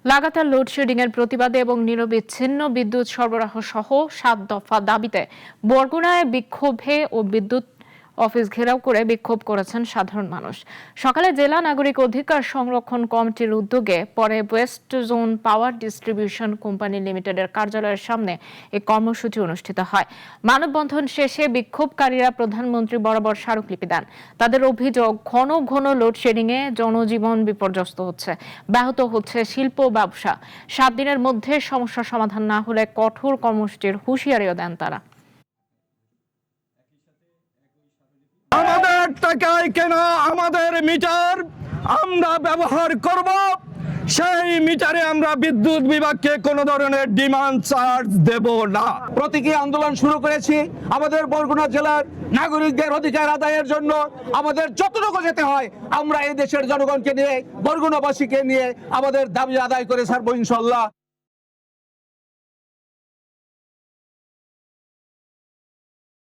লাগাতার লোডশেডিং এর প্রতিবাদে এবং নিরবিচ্ছিন্ন বিদ্যুৎ সরবরাহ সহ ৭ দফা দাবিতে বরগুনায় বিক্ষোভে ও বিদ্যুৎ অফিস ঘেরাও করে বিক্ষোভ করেছেন সাধারণ মানুষ। সকালে জেলা নাগরিক অধিকার সংরক্ষণ কমিটির উদ্যোগে পরে West zone power distribution company লিমিটেডের কার্যালয়ের সামনে এই কর্মসূচি অনুষ্ঠিত হয়। মানববন্ধন শেষে বিক্ষোভকারীরা প্রধানমন্ত্রী বরাবর স্মারকলিপি দেন। তাদের অভিযোগ, ঘন ঘন লোডশেডিং এ জনজীবন বিপর্যস্ত হচ্ছে, ব্যাহত হচ্ছে শিল্প ব্যবসা। 7 দিনের মধ্যে সমস্যা সমাধান না হলে কঠোর কর্মসূচির হুঁশিয়ারিও দেন তারা। আমাদের টাকায় কেনা আমাদের মিটার আমরা ব্যবহার করব, সেই মিটারে আমরা বিদ্যুৎ বিভাগকে কোনো ধরনের ডিমান্ড চার্জ দেব না। প্রতীকী আন্দোলন শুরু করেছি আমাদের বরগুনা জেলার নাগরিকদের অধিকার আদায়ের জন্য। আমাদের যতটুকু যেতে হয় আমরা এই দেশের জনগণকে নিয়ে, বরগুনাবাসীকে নিয়ে আমাদের দাবি আদায় করে ছাড়বো ইনশাল্লাহ।